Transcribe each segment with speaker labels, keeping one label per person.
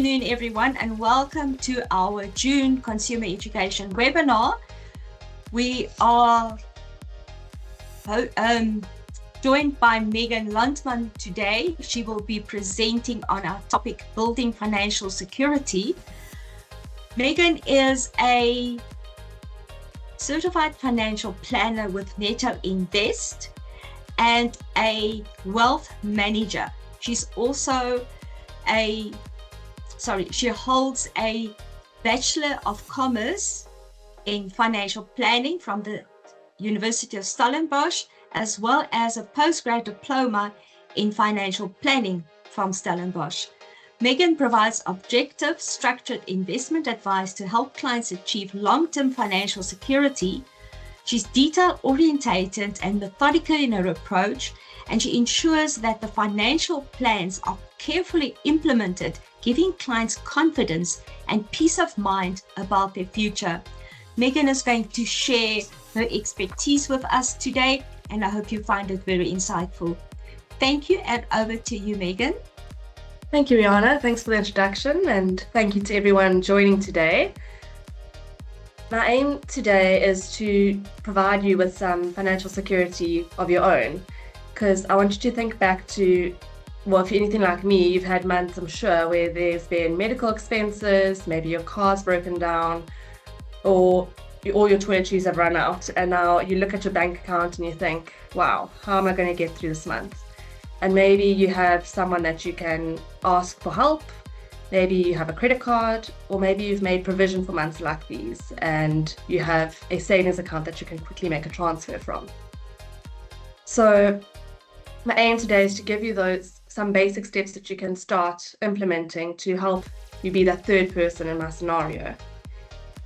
Speaker 1: afternoon, everyone, and welcome to our June Consumer Education webinar. We are joined by Megan Landman today. She will be presenting on our topic, Building Financial Security. Megan is a certified financial planner with Netto Invest and a wealth manager. She's also she holds a Bachelor of Commerce in Financial Planning from the University of Stellenbosch, as well as a postgrad diploma in Financial Planning from Stellenbosch. Megan provides objective, structured investment advice to help clients achieve long-term financial security. She's detail-orientated and methodical in her approach, and she ensures that the financial plans are carefully implemented, giving clients confidence and peace of mind about their future. Megan is going to share her expertise with us today, and I hope you find it very insightful. Thank you, and over to you, Megan.
Speaker 2: Thank you, Rihanna. Thanks for the introduction, and thank you to everyone joining today. My aim today is to provide you with some financial security of your own, because I want you to think back to, well, if you're anything like me, you've had months, I'm sure, where there's been medical expenses, maybe your car's broken down, or all your toiletries have run out, and now you look at your bank account and you think, wow, how am I going to get through this month? And maybe you have someone that you can ask for help, maybe you have a credit card, or maybe you've made provision for months like these, and you have a savings account that you can quickly make a transfer from. So my aim today is to give you some basic steps that you can start implementing to help you be that third person in my scenario.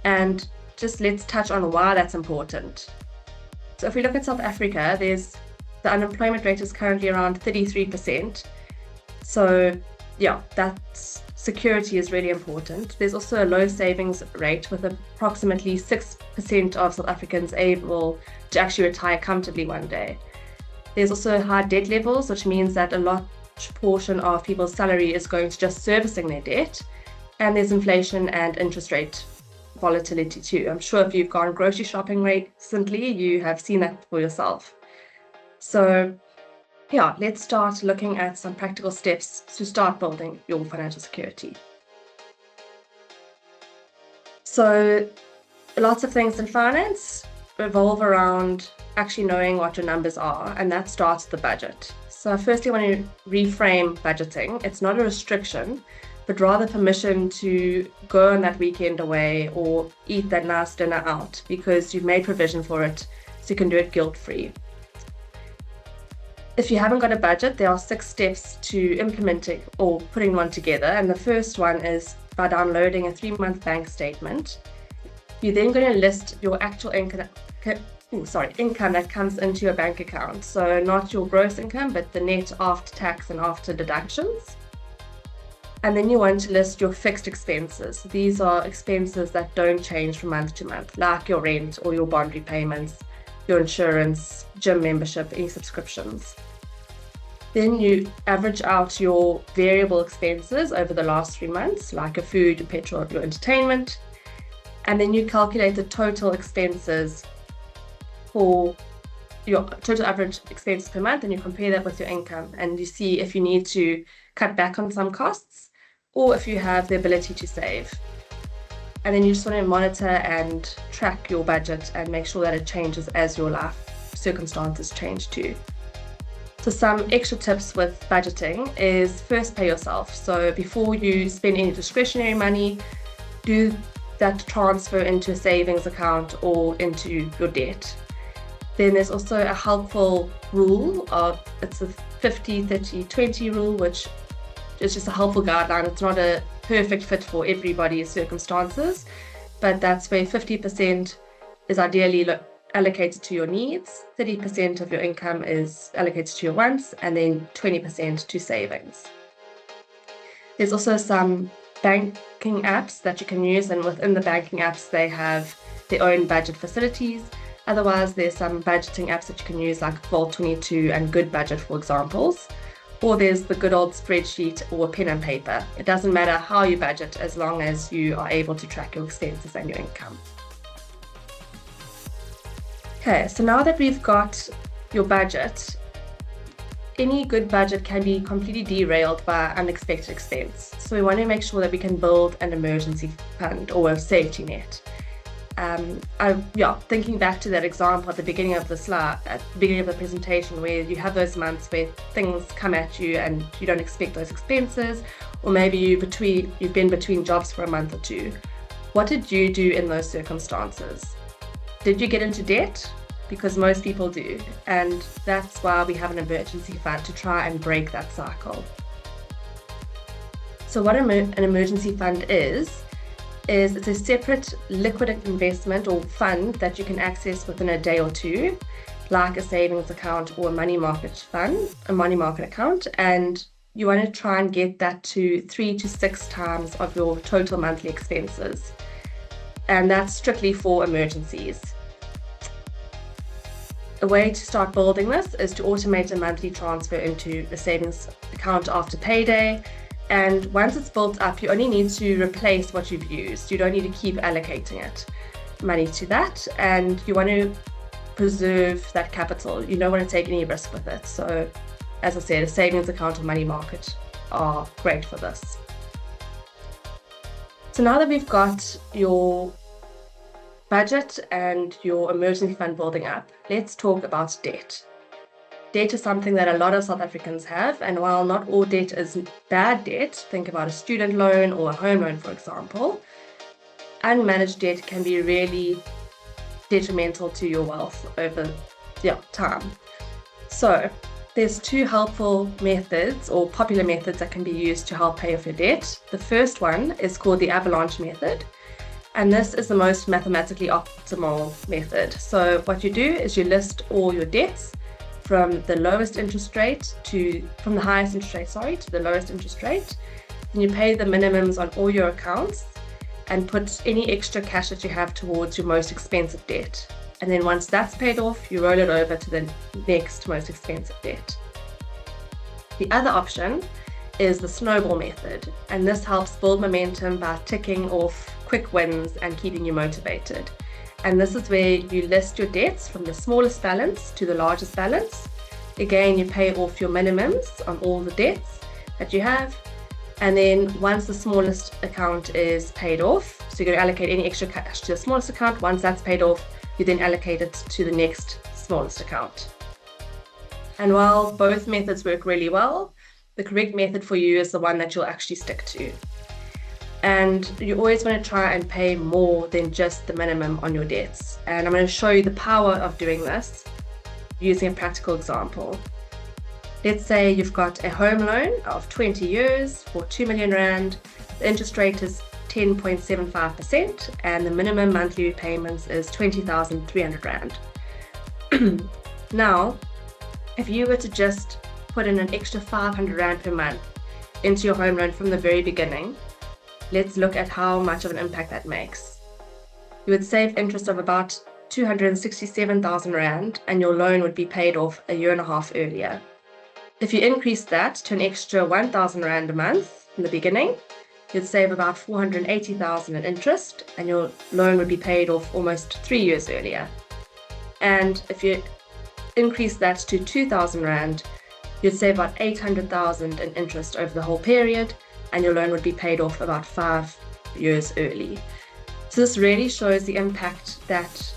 Speaker 2: And just let's touch on why that's important. So if we look at South Africa, the unemployment rate is currently around 33%. So yeah, that's security is really important. There's also a low savings rate with approximately 6% of South Africans able to actually retire comfortably one day. There's also high debt levels, which means that a large portion of people's salary is going to just servicing their debt. And there's inflation and interest rate volatility too. I'm sure if you've gone grocery shopping recently, you have seen that for yourself. So yeah, let's start looking at some practical steps to start building your financial security. So lots of things in finance revolve around actually knowing what your numbers are, and that starts the budget. So firstly, I want to reframe budgeting. It's not a restriction, but rather permission to go on that weekend away or eat that nice dinner out because you've made provision for it, so you can do it guilt-free. If you haven't got a budget, there are 6 steps to implementing or putting one together. And the first one is by downloading a 3-month bank statement. You're then going to list your actual income that comes into your bank account. So not your gross income, but the net after tax and after deductions. And then you want to list your fixed expenses. These are expenses that don't change from month to month, like your rent or your bond repayments, your insurance, gym membership, any subscriptions. Then you average out your variable expenses over the last 3 months, like your food, your petrol, your entertainment. And then you calculate the total expenses for your total average expenses per month, and you compare that with your income, and you see if you need to cut back on some costs or if you have the ability to save. And then you just want to monitor and track your budget and make sure that it changes as your life circumstances change too. So some extra tips with budgeting is first pay yourself. So before you spend any discretionary money, do that transfer into a savings account or into your debt. Then there's also a helpful rule it's a 50-30-20 rule, which is just a helpful guideline. It's not a perfect fit for everybody's circumstances, but that's where 50% is ideally allocated to your needs, 30% of your income is allocated to your wants, and then 20% to savings. There's also some banking apps that you can use, and within the banking apps they have their own budget facilities. Otherwise, there's some budgeting apps that you can use like Vault22 and Good Budget, for examples. or there's the good old spreadsheet or pen and paper. It doesn't matter how you budget as long as you are able to track your expenses and your income. Okay, so now that we've got your budget, any good budget can be completely derailed by unexpected expense. So we want to make sure that we can build an emergency fund or a safety net. Thinking back to that example at the beginning of the slide, at the beginning of the presentation, where you have those months where things come at you and you don't expect those expenses, or maybe you've been between jobs for a month or two. What did you do in those circumstances? Did you get into debt? Because most people do, and that's why we have an emergency fund, to try and break that cycle. So what an emergency fund is it's a separate liquid investment or fund that you can access within a day or two, like a savings account or a money market account, and you want to try and get that to 3 to 6 times of your total monthly expenses, and that's strictly for emergencies. A way to start building this is to automate a monthly transfer into the savings account after payday. And once it's built up, you only need to replace what you've used. You don't need to keep allocating money to that. And you want to preserve that capital. You don't want to take any risk with it. So, as I said, a savings account or money market are great for this. So now that we've got your budget and your emergency fund building up, let's talk about debt. Debt is something that a lot of South Africans have, and while not all debt is bad debt, think about a student loan or a home loan, for example, unmanaged debt can be really detrimental to your wealth over time. So there's 2 helpful methods or popular methods that can be used to help pay off your debt. The first one is called the avalanche method, and this is the most mathematically optimal method. So what you do is you list all your debts from the highest interest rate to the lowest interest rate. And you pay the minimums on all your accounts and put any extra cash that you have towards your most expensive debt. And then once that's paid off, you roll it over to the next most expensive debt. The other option is the snowball method, and this helps build momentum by ticking off quick wins and keeping you motivated. And this is where you list your debts from the smallest balance to the largest balance. Again, you pay off your minimums on all the debts that you have. And then once the smallest account is paid off, so you're going to allocate any extra cash to the smallest account. Once that's paid off, you then allocate it to the next smallest account. And while both methods work really well, the correct method for you is the one that you'll actually stick to. And you always want to try and pay more than just the minimum on your debts. And I'm going to show you the power of doing this using a practical example. Let's say you've got a home loan of 20 years for 2 million Rand. The interest rate is 10.75% and the minimum monthly repayments is 20,300 Rand. Now, if you were to just put in an extra 500 Rand per month into your home loan from the very beginning, let's look at how much of an impact that makes. You would save interest of about 267,000 Rand and your loan would be paid off a year and a half earlier. If you increase that to an extra 1,000 Rand a month in the beginning, you'd save about 480,000 in interest and your loan would be paid off almost 3 years earlier. And if you increase that to 2,000 Rand, you'd save about 800,000 in interest over the whole period, and your loan would be paid off about 5 years early. So this really shows the impact that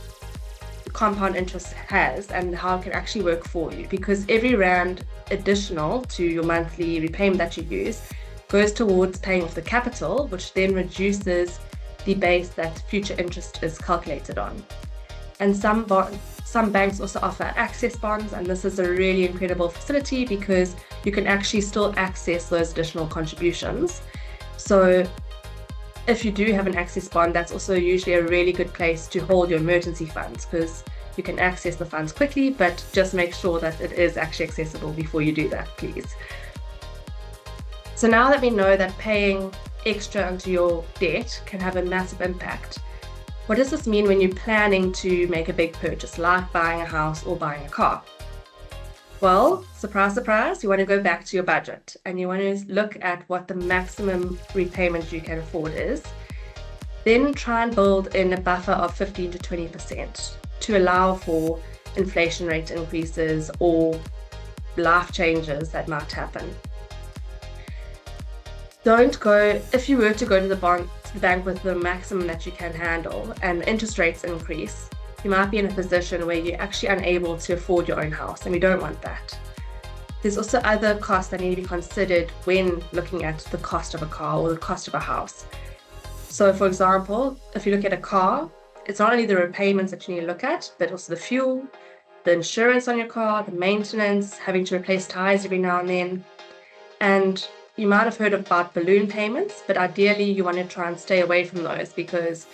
Speaker 2: compound interest has and how it can actually work for you, because every Rand additional to your monthly repayment that you use goes towards paying off the capital, which then reduces the base that future interest is calculated on. And some banks also offer access bonds, and this is a really incredible facility because you can actually still access those additional contributions. So if you do have an access bond, that's also usually a really good place to hold your emergency funds, because you can access the funds quickly, but just make sure that it is actually accessible before you do that, please. So now that we know that paying extra into your debt can have a massive impact, what does this mean when you're planning to make a big purchase, like buying a house or buying a car? Well, surprise, surprise, you want to go back to your budget and you want to look at what the maximum repayment you can afford is. Then try and build in a buffer of 15 to 20% to allow for inflation rate increases or life changes that might happen. Don't go, if you were to go to the bank with the maximum that you can handle and interest rates increase, you might be in a position where you're actually unable to afford your own house, and we don't want that. There's also other costs that need to be considered when looking at the cost of a car or the cost of a house. So for example, if you look at a car, it's not only the repayments that you need to look at, but also the fuel, the insurance on your car, the maintenance, having to replace tires every now and then. And you might have heard about balloon payments, but ideally you want to try and stay away from those because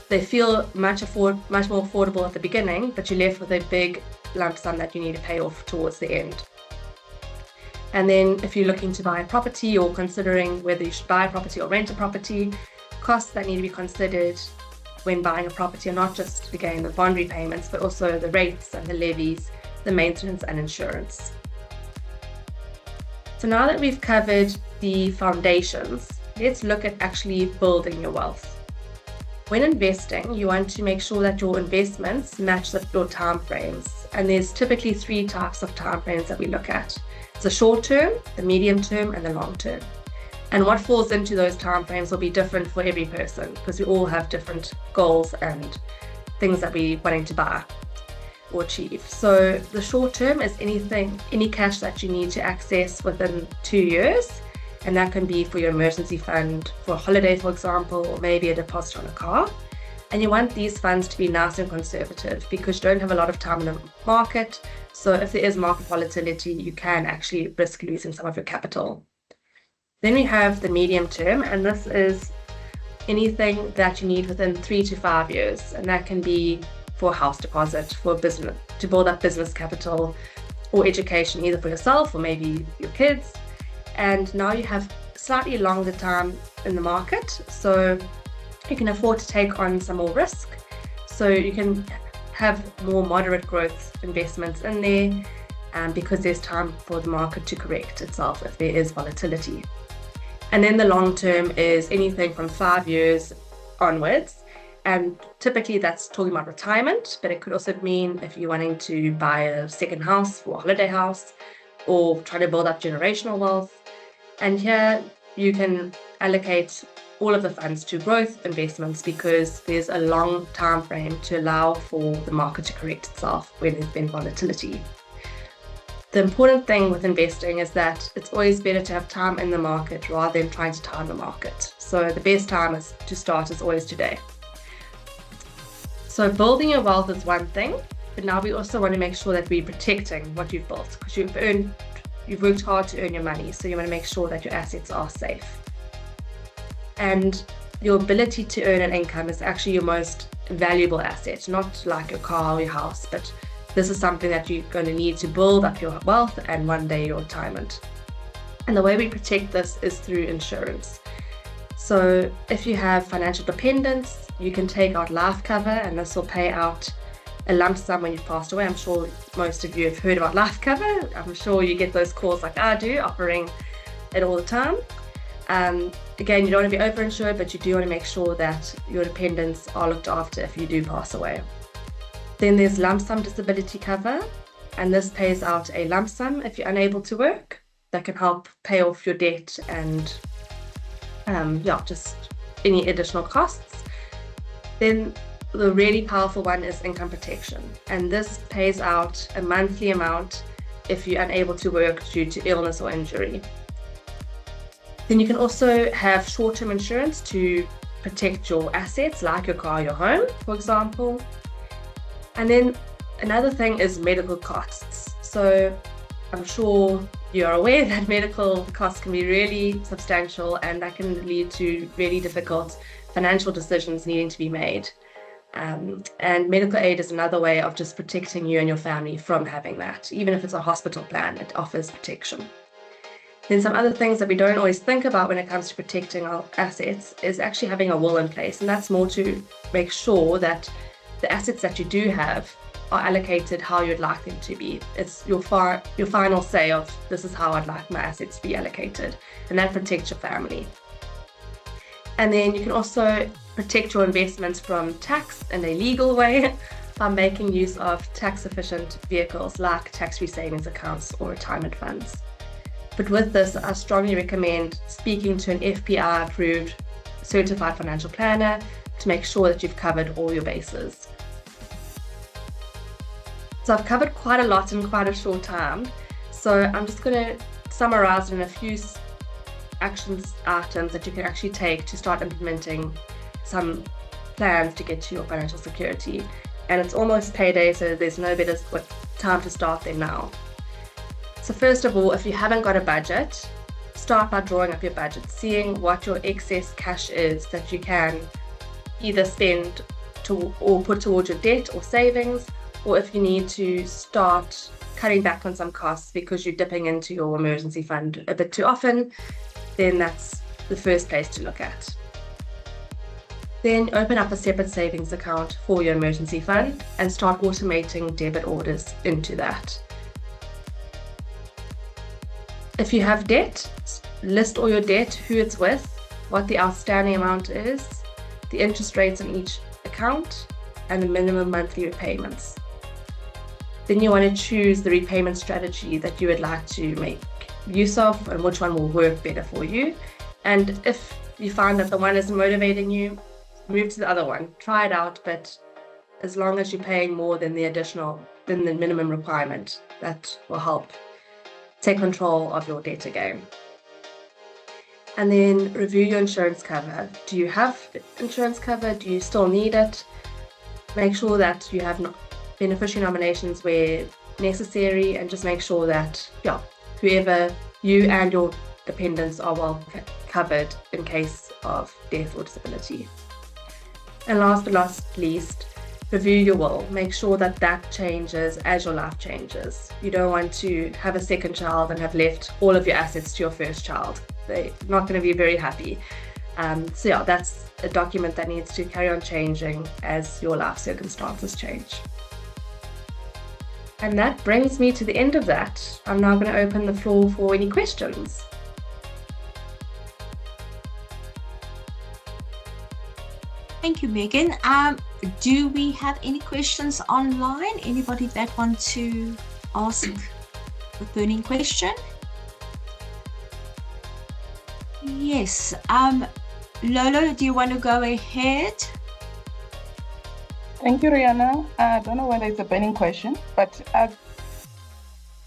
Speaker 2: they feel much more affordable at the beginning, but you're left with a big lump sum that you need to pay off towards the end. And then if you're looking to buy a property or considering whether you should buy a property or rent a property, costs that need to be considered when buying a property are not just, again, the bond repayments, but also the rates and the levies, the maintenance and insurance. So now that we've covered the foundations, let's look at actually building your wealth. When investing, you want to make sure that your investments match your time frames. And there's typically 3 types of time frames that we look at. It's the short term, the medium term, and the long term. And what falls into those time frames will be different for every person because we all have different goals and things that we're wanting to buy or achieve. So the short term is any cash that you need to access within 2 years. And that can be for your emergency fund, for a holiday, for example, or maybe a deposit on a car. And you want these funds to be nice and conservative because you don't have a lot of time in the market. So if there is market volatility, you can actually risk losing some of your capital. Then we have the medium term, and this is anything that you need within 3 to 5 years. And that can be for a house deposit, for a business, to build up business capital or education, either for yourself or maybe your kids. And now you have slightly longer time in the market, so you can afford to take on some more risk. So you can have more moderate growth investments in there because there's time for the market to correct itself if there is volatility. And then the long term is anything from 5 years onwards. And typically that's talking about retirement, but it could also mean if you're wanting to buy a second house or a holiday house or trying to build up generational wealth. And here you can allocate all of the funds to growth investments because there's a long time frame to allow for the market to correct itself when there's been volatility. The important thing with investing is that it's always better to have time in the market rather than trying to time the market. So the best time to start is always today. So building your wealth is one thing, but now we also want to make sure that we're protecting what you've built because you've worked hard to earn your money, so you want to make sure that your assets are safe. And your ability to earn an income is actually your most valuable asset, not like your car or your house, but this is something that you're going to need to build up your wealth and one day your retirement. And the way we protect this is through insurance. So if you have financial dependents, you can take out life cover, and this will pay out a lump sum when you've passed away. I'm sure most of you have heard about life cover. I'm sure you get those calls like I do, offering it all the time. Again, you don't want to be overinsured, but you do want to make sure that your dependents are looked after if you do pass away. Then there's lump sum disability cover, and this pays out a lump sum if you're unable to work. That can help pay off your debt and just any additional costs. Then the really powerful one is income protection, and this pays out a monthly amount if you're unable to work due to illness or injury. Then you can also have short-term insurance to protect your assets like your car, your home, for example. And then another thing is medical costs. So I'm sure you're aware that medical costs can be really substantial, and that can lead to really difficult financial decisions needing to be made. And medical aid is another way of just protecting you and your family from having that. Even if it's a hospital plan, it offers protection. Then some other things that we don't always think about when it comes to protecting our assets is actually having a will in place. And that's more to make sure that the assets that you do have are allocated how you'd like them to be. It's your final say of this is how I'd like my assets to be allocated, and that protects your family. And then you can also protect your investments from tax in a legal way by making use of tax-efficient vehicles like tax-free savings accounts or retirement funds. But with this, I strongly recommend speaking to an FPI-approved certified financial planner to make sure that you've covered all your bases. So I've covered quite a lot in quite a short time. So I'm just going to summarize in a few actions items that you can actually take to start implementing some plans to get to your financial security. And it's almost payday, so there's no better time to start than now. So first of all, if you haven't got a budget, start by drawing up your budget, seeing what your excess cash is that you can either spend or put towards your debt or savings, or if you need to start cutting back on some costs because you're dipping into your emergency fund a bit too often, then that's the first place to look at. Then open up a separate savings account for your emergency fund and start automating debit orders into that. If you have debt, list all your debt, who it's with, what the outstanding amount is, the interest rates on each account, and the minimum monthly repayments. Then you want to choose the repayment strategy that you would like to make use of and which one will work better for you. And if you find that the one isn't motivating you, move to the other one. Try it out, but as long as you're paying more than the minimum requirement, that will help take control of your debt again. And then review your insurance cover. Do you have insurance cover? Do you still need it? Make sure that you have beneficiary nominations where necessary, and just make sure that whoever you and your dependents are well covered in case of death or disability. And last but not least, review your will. Make sure that that changes as your life changes. You don't want to have a second child and have left all of your assets to your first child. They're not going to be very happy. So that's a document that needs to carry on changing as your life circumstances change. And that brings me to the end of that. I'm now going to open the floor for any questions.
Speaker 1: Thank you, Megan. Do we have any questions online? Anybody that want to ask a burning question? Yes. Lolo, do you want to go ahead?
Speaker 3: Thank you, Rihanna. I don't know whether it's a burning question, but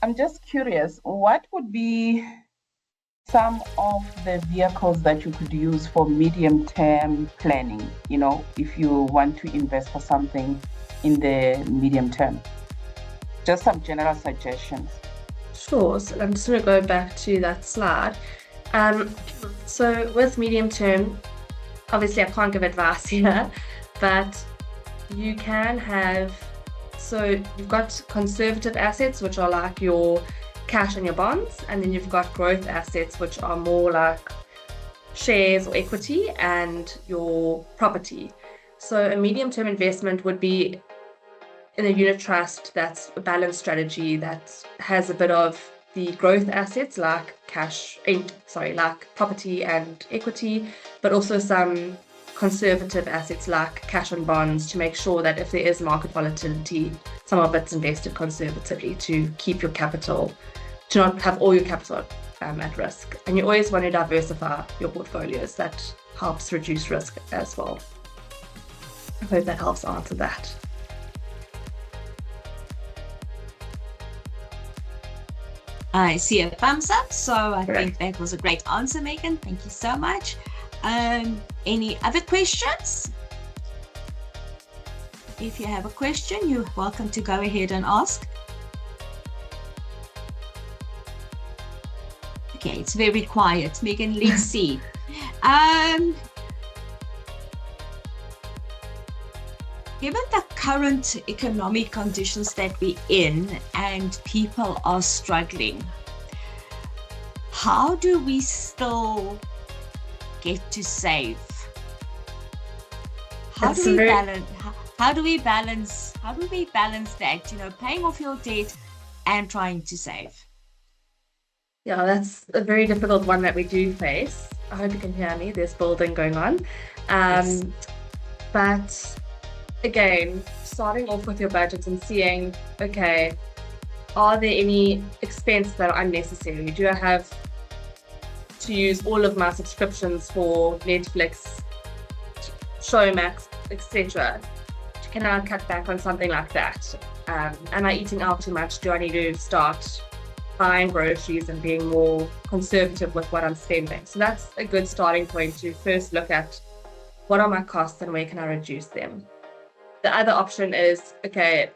Speaker 3: I'm just curious, what would be some of the vehicles that you could use for medium-term planning, if you want to invest for something in the medium term? Just some general suggestions.
Speaker 2: Sure. So I'm just going to go back to that slide. So with medium term, obviously I can't give advice here, but you can have, so you've got conservative assets, which are like your cash and your bonds, and then you've got growth assets, which are more like shares or equity and your property. So a medium-term investment would be in a unit trust that's a balanced strategy that has a bit of the growth assets like like property and equity, but also some conservative assets like cash and bonds to make sure that if there is market volatility, some of it's invested conservatively to keep your capital, to not have all your capital at risk. And you always want to diversify your portfolios. That helps reduce risk as well. I hope that helps answer that.
Speaker 1: I see a thumbs up, so I think that was a great answer, Megan. Thank you so much. Any other questions? If you have a question, you're welcome to go ahead and ask. Okay, it's very quiet. Megan, let's see. Given the current economic conditions that we're in and people are struggling, how do we still get to save? How do we balance? How do we balance that, paying off your debt and trying to save?
Speaker 2: Yeah, that's a very difficult one that we do face. I hope you can hear me. There's building going on.
Speaker 1: Yes.
Speaker 2: But again, starting off with your budget and seeing, okay, are there any expenses that are unnecessary? Do I have to use all of my subscriptions for Netflix, Showmax, etc.? Can I cut back on something like that? Am I eating out too much? Do I need to start buying groceries and being more conservative with what I'm spending? So that's a good starting point to first look at what are my costs and where can I reduce them. The other option is, okay,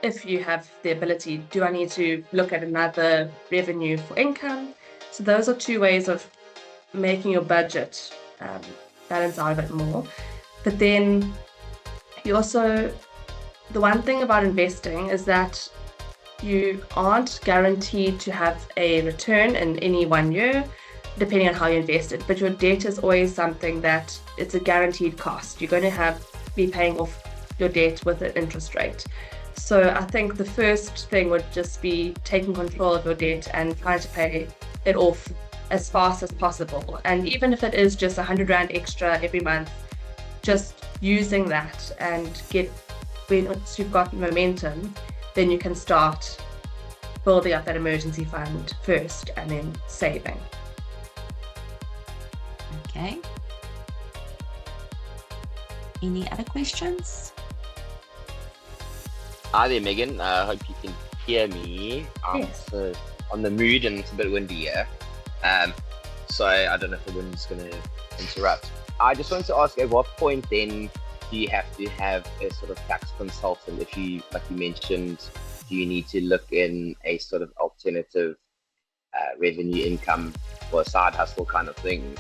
Speaker 2: if you have the ability, do I need to look at another revenue for income? So those are two ways of making your budget balance out a bit more. But then you also, the one thing about investing is that you aren't guaranteed to have a return in any 1 year, depending on how you invest it. But your debt is always something that it's a guaranteed cost. You're going to be paying off your debt with an interest rate. So I think the first thing would just be taking control of your debt and trying to pay it off as fast as possible. And even if it is just 100 Rand extra every month, just using that and once you've got momentum, then you can start building up that emergency fund first and then saving.
Speaker 1: Okay. Any other questions?
Speaker 4: Hi there, Megan. I hope you can hear me.
Speaker 2: Yes.
Speaker 4: So on the mood, and it's a bit windy here. So I don't know if the wind's going to interrupt. I just wanted to ask, at what point then do you have to have a sort of tax consultant? If you, like you mentioned, do you need to look in a sort of alternative revenue income or a side hustle kind of thing?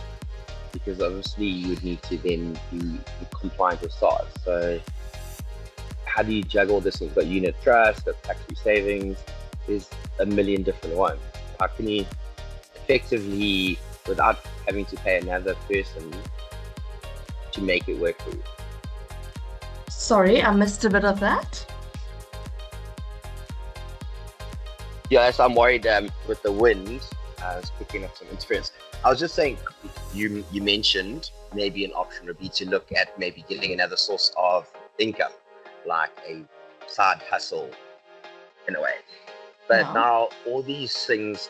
Speaker 4: Because obviously you would need to then be compliant with SARS. So how do you juggle this? You've got unit trust, got tax-free savings. There's a million different ones. How can you effectively, without having to pay another person, to make it work for you?
Speaker 2: Sorry, I missed a bit of that.
Speaker 4: Yeah, so I'm worried with the wind. It's picking up some interference. I was just saying, you mentioned maybe an option would be to look at maybe getting another source of income, like a side hustle in a way. But
Speaker 2: Yeah.
Speaker 4: now all these things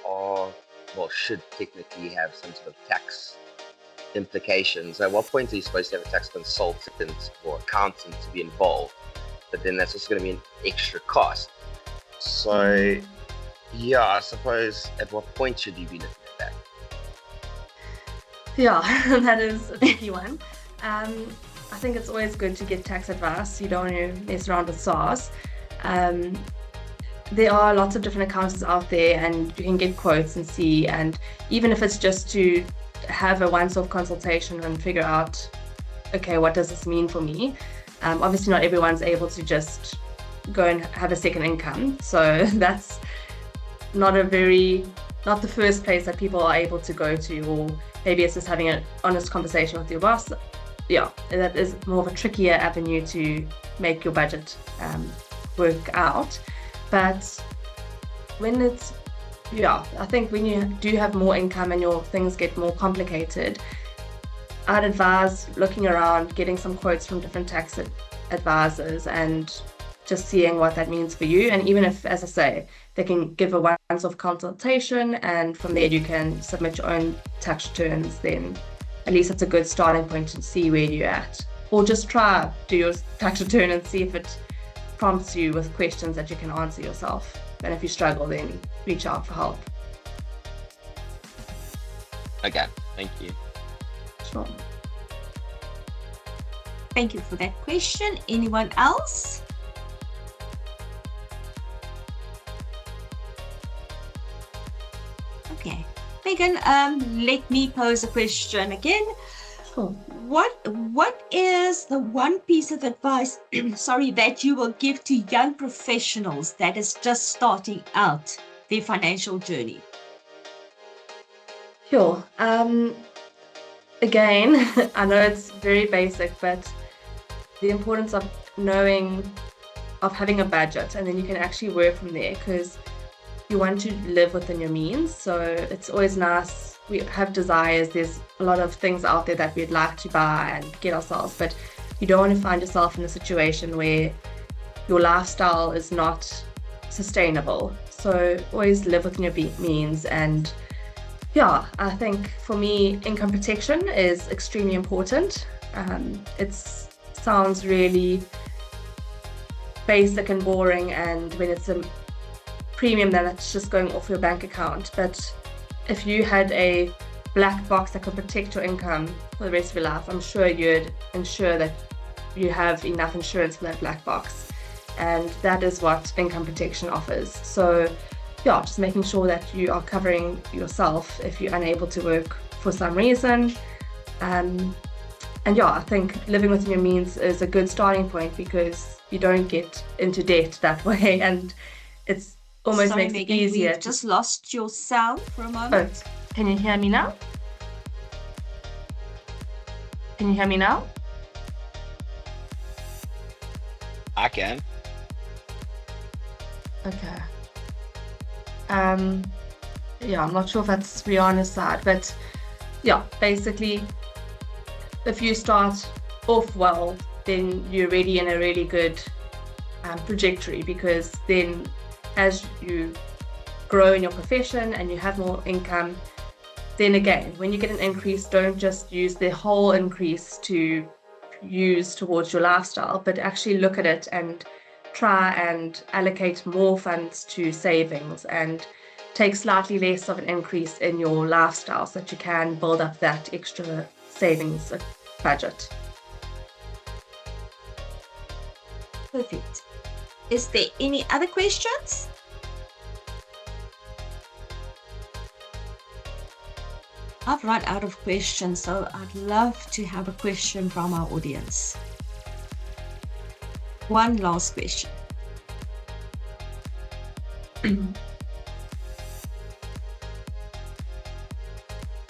Speaker 4: should technically have some sort of tax implications. At what point are you supposed to have a tax consultant or accountant to be involved? But then that's also going to be an extra cost. So yeah, I suppose at what point should you be looking at that?
Speaker 2: Yeah, that is a tricky one. I think it's always good to get tax advice. You don't want to mess around with SARS. There are lots of different accountants out there and you can get quotes and see, and even if it's just to have a once-off consultation and figure out, okay, what does this mean for me? Obviously not everyone's able to just go and have a second income. So that's not the first place that people are able to go to, or maybe it's just having an honest conversation with your boss. Yeah, that is more of a trickier avenue to make your budget work out. But I think when you do have more income and your things get more complicated, I'd advise looking around, getting some quotes from different tax advisors and just seeing what that means for you. And even if, as I say, they can give a once-off consultation and from there you can submit your own tax returns, then at least it's a good starting point to see where you're at. Or just do your tax return and see if it prompts you with questions that you can answer yourself. And if you struggle, then reach out for help.
Speaker 4: Okay, thank you.
Speaker 2: Sure.
Speaker 1: Thank you for that question. Anyone else? Okay. Megan, let me pose a question again.
Speaker 2: Sure.
Speaker 1: What is the one piece of advice, that you will give to young professionals that is just starting out their financial journey?
Speaker 2: Sure. Again, I know it's very basic, but the importance of having a budget, and then you can actually work from there, because you want to live within your means. So it's always nice. We have desires. There's a lot of things out there that we'd like to buy and get ourselves, but you don't want to find yourself in a situation where your lifestyle is not sustainable. So always live within your means. And yeah, I think for me, income protection is extremely important. It sounds really basic and boring, and when it's a premium that's just going off your bank account. But if you had a black box that could protect your income for the rest of your life, I'm sure you'd ensure that you have enough insurance for that black box. And that is what income protection offers. So yeah, just making sure that you are covering yourself if you're unable to work for some reason. And yeah, I think living within your means is a good starting point, because you don't get into debt that way, and it's almost
Speaker 1: Sorry,
Speaker 2: makes
Speaker 1: Megan,
Speaker 2: it easier.
Speaker 1: we've just lost your sound for a moment.
Speaker 2: Oh, can you hear me now? Can you hear me now?
Speaker 4: I can.
Speaker 2: Okay. Yeah, I'm not sure if that's Rihanna's side, but yeah, basically, if you start off well, then you're already in a really good trajectory, because then as you grow in your profession and you have more income, then again, when you get an increase, don't just use the whole increase to use towards your lifestyle, but actually look at it and try and allocate more funds to savings, and take slightly less of an increase in your lifestyle so that you can build up that extra savings budget.
Speaker 1: Perfect. Is there any other questions? I've run out of questions, so I'd love to have a question from our audience. One last question.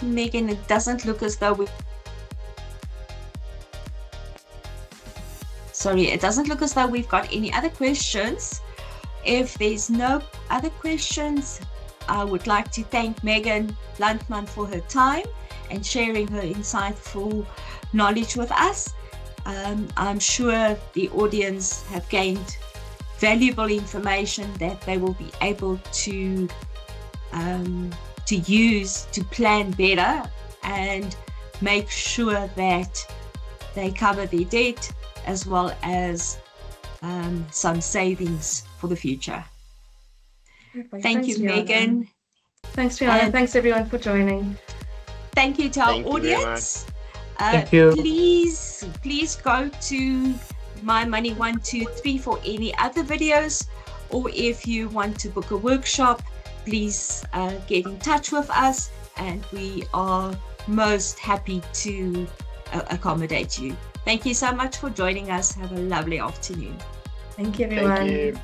Speaker 1: Megan, it doesn't look as though it doesn't look as though we've got any other questions. If there's no other questions, I would like to thank Megan Landman for her time and sharing her insightful knowledge with us. I'm sure the audience have gained valuable information that they will be able to use to plan better and make sure that they cover their debt, as well as some savings for the future. Thank you, Megan.
Speaker 2: Thanks, Rihanna. Thanks, everyone, for joining.
Speaker 1: Thank you to our audience.
Speaker 5: Thank you.
Speaker 1: Please go to My Money 123 for any other videos, or if you want to book a workshop, please get in touch with us, and we are most happy to accommodate you. Thank you so much for joining us. Have a lovely afternoon.
Speaker 2: Thank you, everyone.
Speaker 4: Thank you.